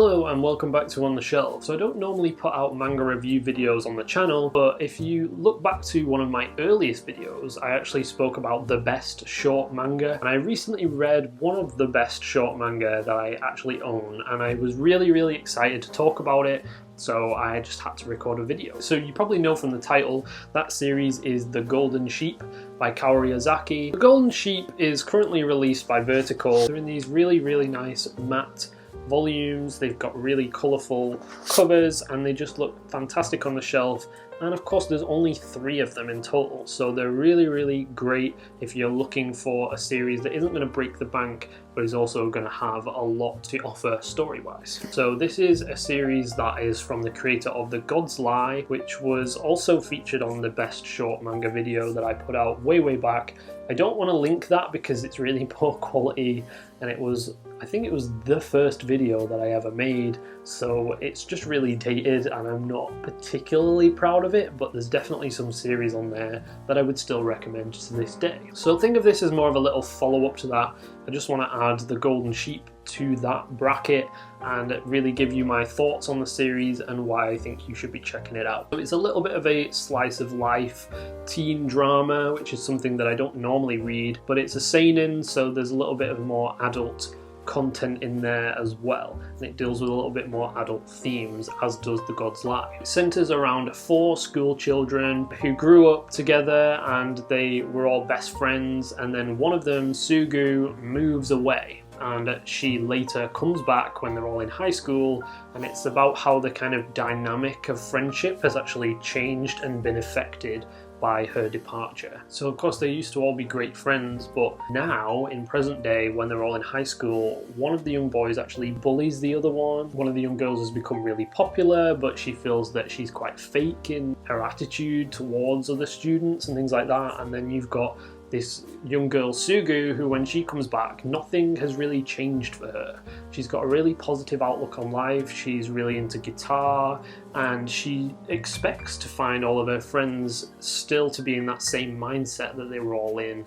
Hello and welcome back to On The Shelf. So I don't normally put out manga review videos on the channel, but if you look back to one of my earliest videos, I actually spoke about the best short manga, and I recently read one of the best short manga that I actually own, and I was really excited to talk about it, so I just had to record a video. So you probably know from the title, that series is The Golden Sheep by Kaori Ozaki. The Golden Sheep is currently released by Vertical. They're in these really nice matte volumes. They've got really colourful covers and they just look fantastic on the shelf, and of course there's only 3 of them in total, so they're really great if you're looking for a series that isn't going to break the bank but is also going to have a lot to offer story-wise. So this is a series that is from the creator of The God's Lie, which was also featured on the best short manga video that I put out way back. I don't want to link that because it's really poor quality, and I think it was the first video that I ever made, so it's just really dated and I'm not particularly proud of it, but there's definitely some series on there that I would still recommend to this day. So think of this as more of a little follow-up to that. I just want to add The Golden Sheep to that bracket and really give you my thoughts on the series and why I think you should be checking it out. So it's a little bit of a slice of life teen drama, which is something that I don't normally read, but it's a seinen, so there's a little bit of more adult content in there as well, and it deals with a little bit more adult themes, as does The God's Lie. It centres around 4 school children who grew up together and they were all best friends, and then one of them, Sugu, moves away and she later comes back when they're all in high school, and it's about how the kind of dynamic of friendship has actually changed and been affected by her departure. So of course they used to all be great friends, but now in present day when they're all in high school, one of the young boys actually bullies the other one. One of the young girls has become really popular, but she feels that she's quite fake in her attitude towards other students and things like that. And then you've got this young girl, Sugu, who when she comes back, nothing has really changed for her. She's got a really positive outlook on life, she's really into guitar, and she expects to find all of her friends still to be in that same mindset that they were all in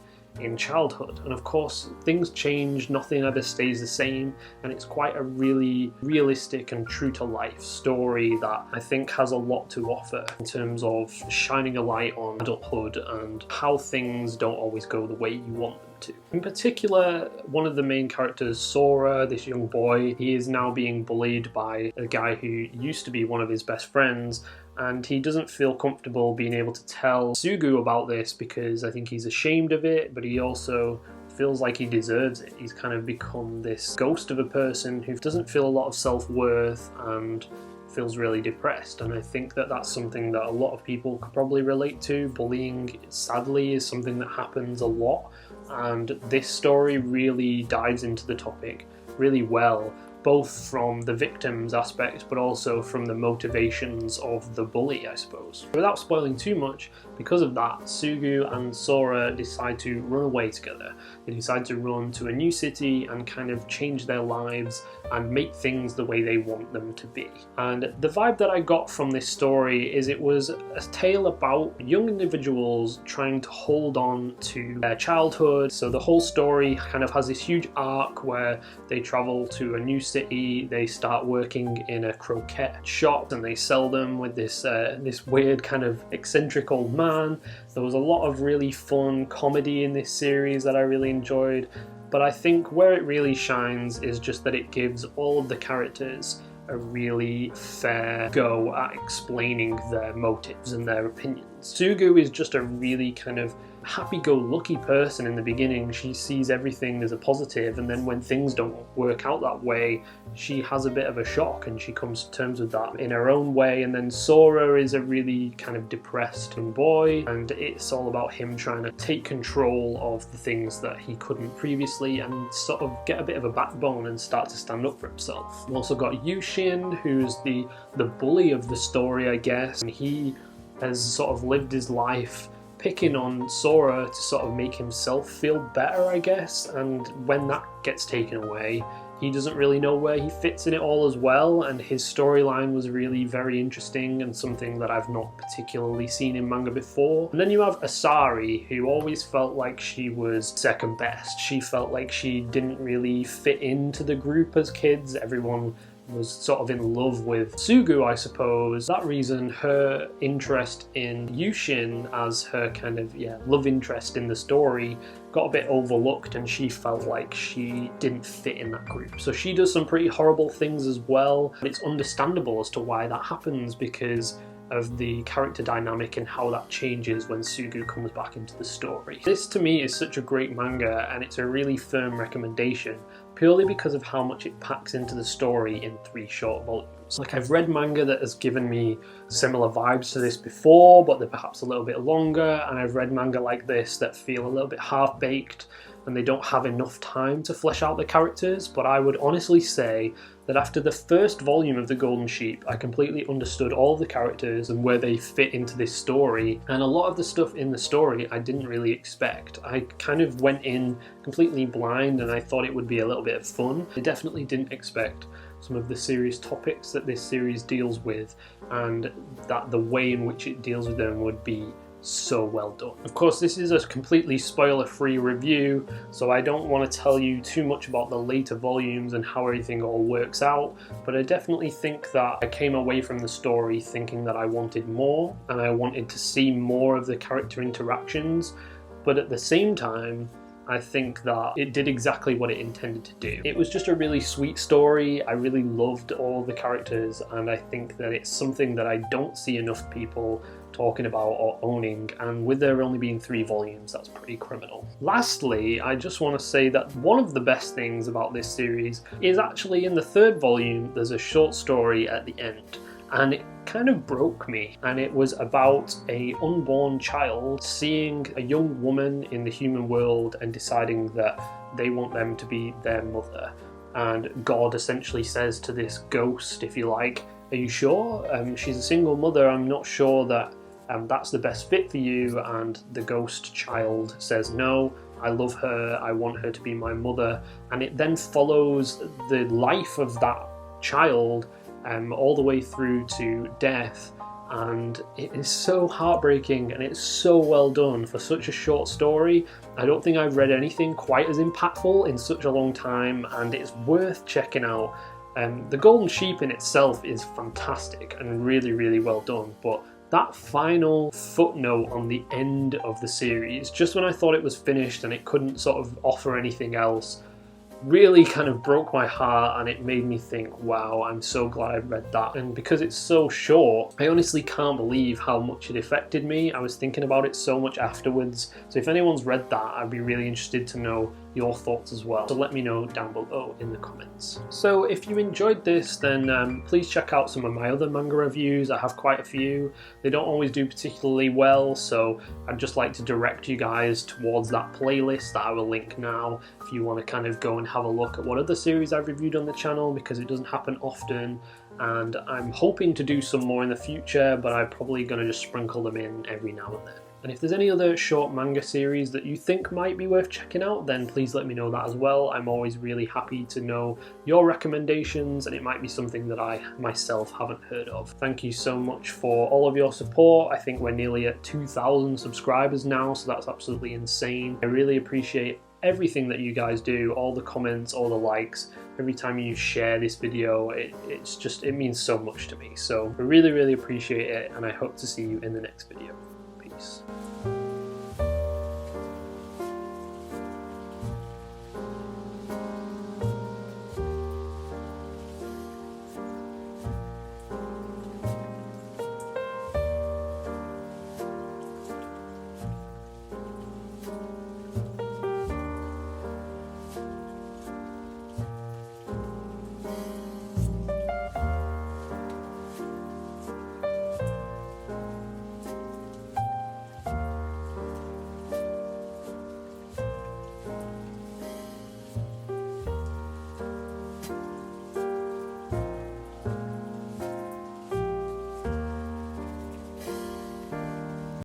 childhood. And of course things change, nothing ever stays the same, and it's quite a really realistic and true to life story that I think has a lot to offer in terms of shining a light on adulthood and how things don't always go the way you want them to. In particular, one of the main characters, Sora, this young boy, he is now being bullied by a guy who used to be one of his best friends, and he doesn't feel comfortable being able to tell Sugu about this because I think he's ashamed of it, but he also feels like he deserves it. He's kind of become this ghost of a person who doesn't feel a lot of self-worth and feels really depressed, and I think that that's something that a lot of people could probably relate to. Bullying, sadly, is something that happens a lot, and this story really dives into the topic really well, both from the victim's aspect but also from the motivations of the bully, I suppose. Without spoiling too much, because of that, Sugu and Sora decide to run away together. They decide to run to a new city and kind of change their lives and make things the way they want them to be. And the vibe that I got from this story is it was a tale about young individuals trying to hold on to their childhood. So the whole story kind of has this huge arc where they travel to a new city, they start working in a croquette shop and they sell them with this weird kind of eccentric old man. There was a lot of really fun comedy in this series that I really enjoyed, but I think where it really shines is just that it gives all of the characters a really fair go at explaining their motives and their opinions. Sugu is just a really kind of happy-go-lucky person in the beginning. She sees everything as a positive, and then when things don't work out that way, she has a bit of a shock and she comes to terms with that in her own way. And then Sora is a really kind of depressed young boy, and it's all about him trying to take control of the things that he couldn't previously and sort of get a bit of a backbone and start to stand up for himself. We've also got Yushin, who's the bully of the story, I guess, and he has sort of lived his life picking on Sora to sort of make himself feel better, I guess, and when that gets taken away, he doesn't really know where he fits in it all as well, and his storyline was really very interesting and something that I've not particularly seen in manga before. And then you have Asari, who always felt like she was second best. She felt like she didn't really fit into the group as kids. Everyone was sort of in love with Sugu, I suppose. For that reason, her interest in Yushin as her kind of, love interest in the story got a bit overlooked, and she felt like she didn't fit in that group. So she does some pretty horrible things as well. It's understandable as to why that happens because of the character dynamic and how that changes when Sugu comes back into the story. This to me is such a great manga, and it's a really firm recommendation purely because of how much it packs into the story in 3 short volumes. Like, I've read manga that has given me similar vibes to this before, but they're perhaps a little bit longer, and I've read manga like this that feel a little bit half-baked and they don't have enough time to flesh out the characters. But I would honestly say that after the first volume of The Golden Sheep, I completely understood all of the characters and where they fit into this story, and a lot of the stuff in the story I didn't really expect. I kind of went in completely blind and I thought it would be a little bit of fun. I definitely didn't expect some of the serious topics that this series deals with, and that the way in which it deals with them would be so well done. Of course, this is a completely spoiler-free review, so I don't want to tell you too much about the later volumes and how everything all works out, but I definitely think that I came away from the story thinking that I wanted more, and I wanted to see more of the character interactions, but at the same time, I think that it did exactly what it intended to do. It was just a really sweet story. I really loved all the characters, and I think that it's something that I don't see enough people talking about or owning, and with there only being 3 volumes, that's pretty criminal. Lastly, I just want to say that one of the best things about this series is actually in the 3rd volume, there's a short story at the end, and it kind of broke me, and it was about a unborn child seeing a young woman in the human world and deciding that they want them to be their mother. And God essentially says to this ghost, if you like, "Are you sure? She's a single mother, I'm not sure that that's the best fit for you." And the ghost child says, "No, I love her, I want her to be my mother." And it then follows the life of that child all the way through to death, and it is so heartbreaking and it's so well done for such a short story. I don't think I've read anything quite as impactful in such a long time, and it's worth checking out. The Golden Sheep in itself is fantastic and really, really well done, but that final footnote on the end of the series, just when I thought it was finished and it couldn't sort of offer anything else, really kind of broke my heart, and it made me think, wow, I'm so glad I read that. And because it's so short, I honestly can't believe how much it affected me. I was thinking about it so much afterwards, so if anyone's read that, I'd be really interested to know your thoughts as well, so let me know down below in the comments. So if you enjoyed this, then please check out some of my other manga reviews. I have quite a few. They don't always do particularly well, so I'd just like to direct you guys towards that playlist that I will link now if you want to kind of go and have a look at what other series I've reviewed on the channel, because it doesn't happen often, and I'm hoping to do some more in the future, but I'm probably going to just sprinkle them in every now and then. And if there's any other short manga series that you think might be worth checking out, then please let me know that as well. I'm always really happy to know your recommendations, and it might be something that I myself haven't heard of. Thank you so much for all of your support. I think we're nearly at 2,000 subscribers now, so that's absolutely insane. I really appreciate everything that you guys do, all the comments, all the likes, every time you share this video. It means so much to me. So I really, really appreciate it, and I hope to see you in the next video. Peace.